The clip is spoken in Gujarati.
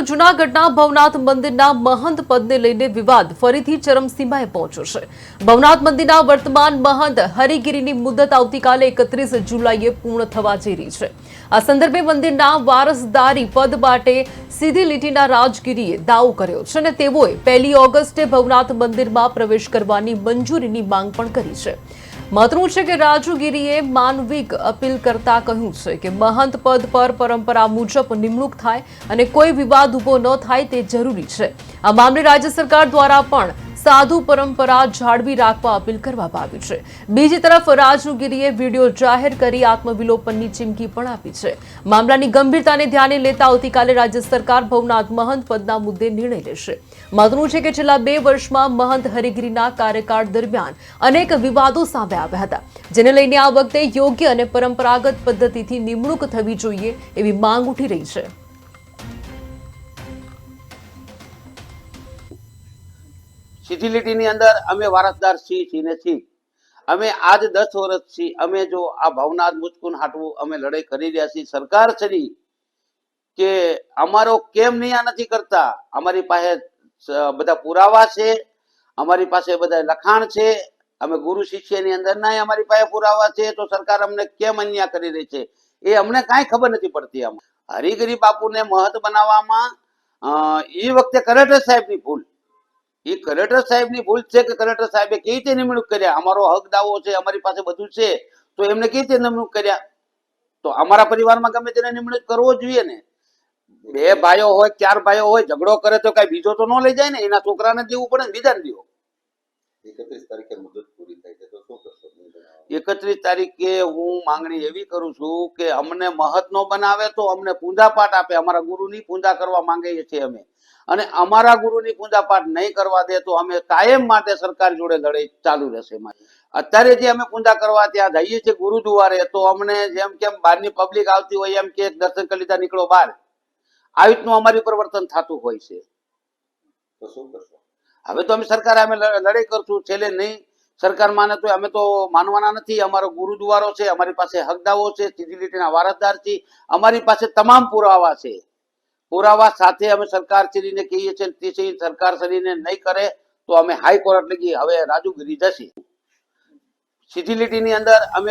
જૂનાગઢના ભવનાથ મંદિરના મહંત પદને લઈને વિવાદ ફરીથી ચરમસીમાએ પહોંચ્યો છે। ભવનાથ મંદિરના વર્તમાન મહંત હરિગીરીની મુદત આવતીકાલે 31 જુલાઈએ પૂર્ણ થવા જઈ રહી છે। આ સંદર્ભે મંદિરના વારસદારી પદ માટે સીધી લીટીના રાજગીરીએ દાવો કર્યો છે અને તેઓએ 1 ઓગસ્ટે ભવનાથ મંદિરમાં પ્રવેશ કરવાની મંજૂરીની માંગ પણ કરી છે। મહત્વનું છે કે રાજુગીરીએ માનવિક અપીલ કરતા કહ્યું છે કે મહંત પદ પર પરંપરા મુજબ નિમણૂક થાય અને કોઈ વિવાદ ઉભો ન થાય તે જરૂરી છે। આ મામલે રાજ્ય સરકાર દ્વારા પણ સાધુ પરંપરા જાળવી રાખવા અપીલ કરવામાં આવી છે। બીજી તરફ રાજુગીરીએ વિડીયો જાહેર કરી આત્મવિલોપનની ચીમકી પણ આપી છે। મામલાની ગંભીરતાને ધ્યાને લેતા આવતીકાલે રાજ્ય સરકાર ભવનાથ મહંત પદના મુદ્દે નિર્ણય લેશે। મહત્વનું છે કે છેલ્લા 2 વર્ષમાં મહંત હરિગીરીના કાર્યકાળ દરમિયાન અનેક વિવાદો સામે આવ્યા હતા, જેને લઈને આ વખતે યોગ્ય અને પરંપરાગત પદ્ધતિથી નિમણૂક થવી જોઈએ એવી માંગ ઉઠી રહી છે। સીધી લીટીની અંદર અમે વારસદાર છીએ। અમે આજ 10 વર્ષથી અમે જો આ ભવનાથ મુચકુન હાટવું અમે લડાઈ કરી રહ્યા છીએ। સરકાર શ્રી કે અમારો કેમ ન્યાય નથી કરતા। અમારી પાસે બધા પુરાવા છે, અમારી પાસે બધા લખાણ છે, અમે ગુરુ શિષ્યની અંદર ના અમારી પાસે પુરાવા છે, તો સરકાર અમને કેમ અન્યાય કરી રહી છે એ અમને કાંઈ ખબર નથી પડતી। હરિગીરી બાપુને મહંત બનાવવામાં એ વખતે કલેક્ટર સાહેબની ભૂલ, એ કલેક્ટર સાહેબની ભૂલ છે કે કલેક્ટર સાહેબે કેવી રીતે નિમણૂક કર્યા। અમારો હક દાવો છે, અમારી પાસે બધું છે, તો એમને કેવી રીતે નિમણૂક કર્યા? તો અમારા પરિવારમાં ગમે તેને નિમણૂક કરવો જોઈએ ને। 2 ભાઈઓ હોય 4 ભાઈઓ હોય, ઝઘડો કરે તો કઈ બીજો તો ન લઈ જાય ને, એના છોકરાને દેવું પડે ને, બીજાને દેવો। 31 તારીખે મુદત પૂરી થાય છે તો શું કરશો? 31 તારીખે હું માંગણી એવી કરું છું કે અમને મહંત નો બનાવે તો અમને પૂજા પાઠ આપે। અમારા ગુરુની પૂજા કરવા માંગીએ છીએ અમે, અને અમારા ગુરુની પૂજા પાઠ નહીં કરવા દે તો અમે કાયમ માટે સરકાર જોડે લડાઈ ચાલુ રહેશે। અત્યારે જે અમે પૂજા કરવા ત્યાં જઈએ છીએ ગુરુદ્વારે, તો અમને જેમ કેમ બહારની પબ્લિક આવતી હોય એમ કે દર્શન કરી લીધા નીકળો બહાર, આવી રીતનું અમારી પર વર્તન થતું હોય છે। તો શું કરશો? હવે તો અમે સરકાર અમે લડાઈ કરશું। છેલ્લે નહીં સરકાર માને તો અમે તો માનવાના નથી। અમારો ગુરુદ્વારો છે, અમારી પાસે હકદાવો છે, સીધી લીટીના વારસદાર છીએ, અમારી પાસે તમામ પુરાવા છે। પુરાવા સાથે અમે સરકાર શ્રીને કહીએ છીએ, તે સરકાર શ્રીને નહીં કરે તો અમે હાઈકોર્ટ લગી હવે રાજુગીરી જશે। સીધી લીટીની અંદર અમે